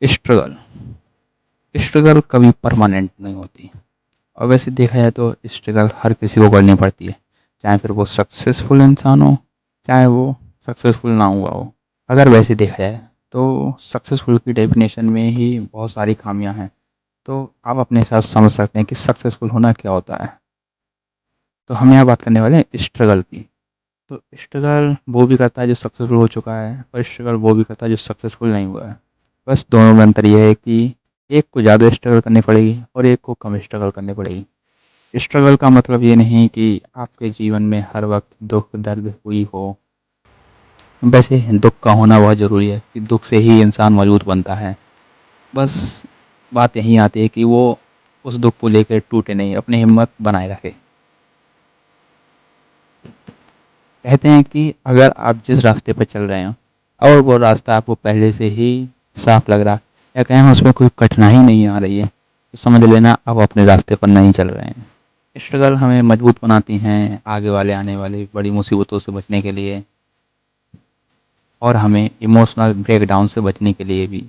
Struggle struggle कभी permanent नहीं होती। और वैसे देखा जाए तो स्ट्रगल हर किसी को करनी पड़ती है, चाहे फिर वो सक्सेसफुल इंसान हो, चाहे वो सक्सेसफुल ना हुआ हो। अगर वैसे देखा जाए तो सक्सेसफुल की डेफिनेशन में ही बहुत सारी खामियां हैं। तो आप अपने हिसाब से समझ सकते हैं कि सक्सेसफुल होना क्या होता है। तो हम यहाँ बात करने वाले हैं स्ट्रगल की। तो स्ट्रगल वो भी करता है जो सक्सेसफुल हो चुका है, और स्ट्रगल वो भी करता है जो सक्सेसफुल नहीं हुआ है। बस दोनों में अंतर ये है कि एक को ज़्यादा स्ट्रगल करनी पड़ेगी और एक को कम स्ट्रगल करनी पड़ेगी। स्ट्रगल का मतलब ये नहीं कि आपके जीवन में हर वक्त दुख दर्द हुई हो। वैसे दुख का होना बहुत ज़रूरी है कि दुख से ही इंसान मजबूत बनता है। बस बात यहीं आती है कि वो उस दुख को लेकर टूटे नहीं, अपनी हिम्मत बनाए रखे। कहते हैं कि अगर आप जिस रास्ते पर चल रहे हो और वो रास्ता आपको पहले से ही साफ लग रहा है, या कहें उसमें कोई कठिनाई नहीं आ रही है, तो समझ लेना आप अपने रास्ते पर नहीं चल रहे हैं। स्ट्रगल हमें मजबूत बनाती हैं आगे वाले आने वाली बड़ी मुसीबतों से बचने के लिए, और हमें इमोशनल ब्रेकडाउन से बचने के लिए भी।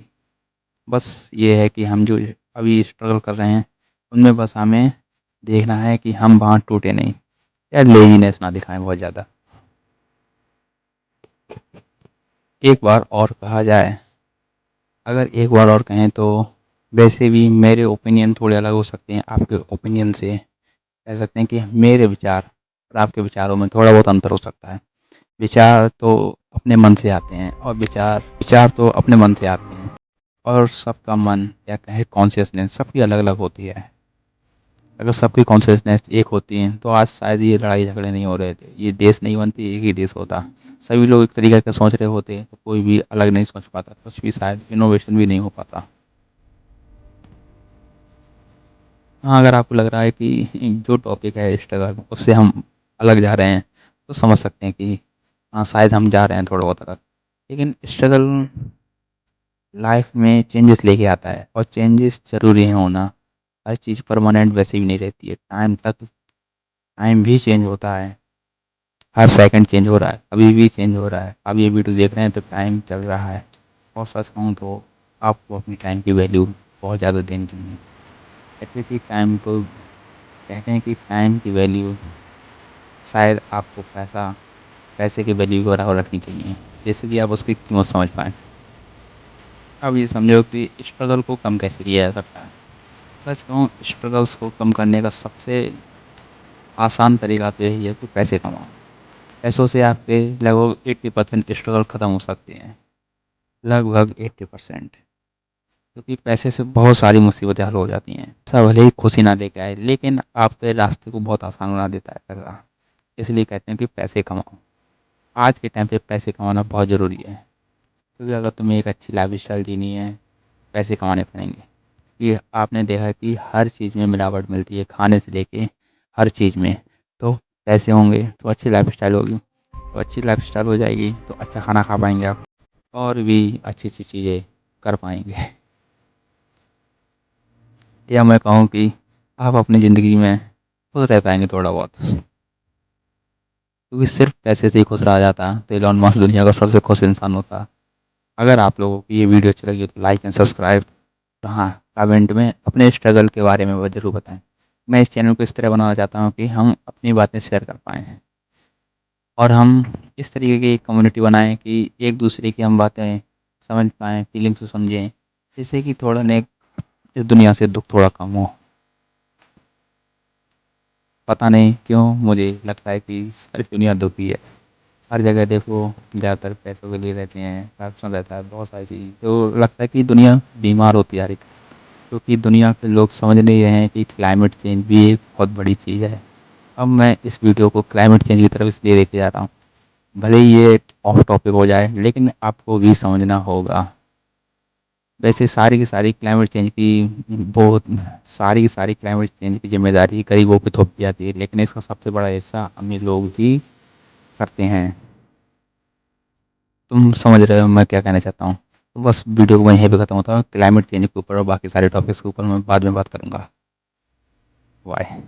बस ये है कि हम जो अभी स्ट्रगल कर रहे हैं उनमें बस हमें देखना है कि हम वहाँ टूटे नहीं, या लेजीनेस ना दिखाएं बहुत ज़्यादा। एक बार और कहा जाए, अगर एक बार और कहें तो वैसे भी मेरे ओपिनियन थोड़े अलग हो सकते हैं आपके ओपिनियन से। कह सकते हैं कि मेरे विचार और आपके विचारों में थोड़ा बहुत अंतर हो सकता है। विचार तो अपने मन से आते हैं, और विचार विचार तो अपने मन से आते हैं, और सबका मन या कहे कॉन्शियसनेस सबकी अलग अलग होती है। अगर सबकी कॉन्शियसनेस एक होती है तो आज शायद ये लड़ाई झगड़े नहीं हो रहे थे, ये देश नहीं बनती, एक ही देश होता। सभी लोग एक तरीके का सोच रहे होते तो कोई भी अलग नहीं सोच पाता, कुछ भी शायद इनोवेशन भी नहीं हो पाता। हाँ, अगर आपको लग रहा है कि जो टॉपिक है स्ट्रगल उससे हम अलग जा रहे हैं, तो समझ सकते हैं कि हाँ शायद हम जा रहे हैं थोड़ा बहुत अलग। लेकिन स्ट्रगल लाइफ में चेंजेस लेके आता है, और चेंजेस ज़रूरी है होना। हर चीज़ परमानेंट वैसे भी नहीं रहती है, टाइम भी चेंज होता है। हर सेकंड चेंज हो रहा है, अभी भी चेंज हो रहा है। आप ये वीडियो देख रहे हैं तो टाइम चल रहा है। और सच कहूँ तो आपको अपनी टाइम की वैल्यू बहुत ज़्यादा देनी चाहिए। कहते हैं कि टाइम को कहते हैं कि टाइम की वैल्यू शायद आपको पैसे की वैल्यू को बराबर रखनी चाहिए, जैसे कि आप उसकी कीमत समझ पाएँ। अब ये समझो कि स्ट्रगल को कम कैसे किया जा सकता है। सच कहूँ, स्ट्रगल्स को कम करने का सबसे आसान तरीका तो यही है कि पैसे कमाओ। पैसों से आपके लगभग 80% स्ट्रगल ख़त्म हो सकते हैं, लगभग 80%। क्योंकि पैसे से बहुत सारी मुसीबतें हल हो जाती हैं। ऐसा भले ही खुशी ना दे के आए, लेकिन आपके रास्ते को बहुत आसान बना देता है पैसा। इसलिए कहते हैं कि पैसे कमाओ। आज के टाइम पे पैसे कमाना बहुत ज़रूरी है, क्योंकि अगर तुम्हें एक अच्छी लाइफ़स्टाइल जीनी है, पैसे कमाने पड़ेंगे। ये आपने देखा है कि हर चीज़ में मिलावट मिलती है, खाने से लेके हर चीज़ में। तो पैसे होंगे तो अच्छी लाइफ़स्टाइल होगी, तो अच्छी लाइफ़स्टाइल हो जाएगी तो अच्छा खाना खा पाएँगे आप, और भी अच्छी-अच्छी चीज़ें कर पाएँगे। या मैं कहूँ कि आप अपनी ज़िंदगी में खुश रह पाएँगे थोड़ा बहुत। क्योंकि सिर्फ़ पैसे से ही खुश रहा जाता तो इलॉन मस्क दुनिया का सबसे खुश इंसान होता। अगर आप लोगों को ये वीडियो अच्छी लगी हो तो लाइक एंड सब्सक्राइब। हाँ, कमेंट में अपने स्ट्रगल के बारे में वो ज़रूर बताएँ। मैं इस चैनल को इस तरह बनाना चाहता हूँ कि हम अपनी बातें शेयर कर पाएँ, और हम इस तरीके की एक कम्युनिटी बनाएँ कि एक दूसरे की हम बातें समझ पाएँ, फीलिंग्स को समझें, जिससे कि थोड़ा ने इस दुनिया से दुःख थोड़ा कम हो। पता नहीं क्यों मुझे लगता है कि सारी दुनिया दुखी है। हर जगह देखो ज़्यादातर पैसों के लिए रहते हैं, करप्शन रहता है, बहुत सारी चीज़, तो लगता है कि दुनिया बीमार होती जा रही है। क्योंकि दुनिया के लोग समझ नहीं रहे हैं कि क्लाइमेट चेंज भी एक बहुत बड़ी चीज़ है। अब मैं इस वीडियो को क्लाइमेट चेंज की तरफ इसलिए लेके जा रहा हूँ, भले ही ये ऑफ टॉपिक हो जाए लेकिन आपको भी समझना होगा। वैसे सारी की सारी क्लाइमेट चेंज की बहुत सारी की सारी क्लाइमेट चेंज की ज़िम्मेदारी गरीबों पे थोप दी जाती है, लेकिन इसका सबसे बड़ा हिस्सा अमीर लोग भी करते हैं। तुम समझ रहे हो मैं क्या कहना चाहता हूँ। तो बस वीडियो को मैं यहीं पे ख़त्म होता हूँ। क्लाइमेट चेंज के ऊपर और बाकी सारे टॉपिक्स के ऊपर मैं बाद में बात करूँगा। बाय।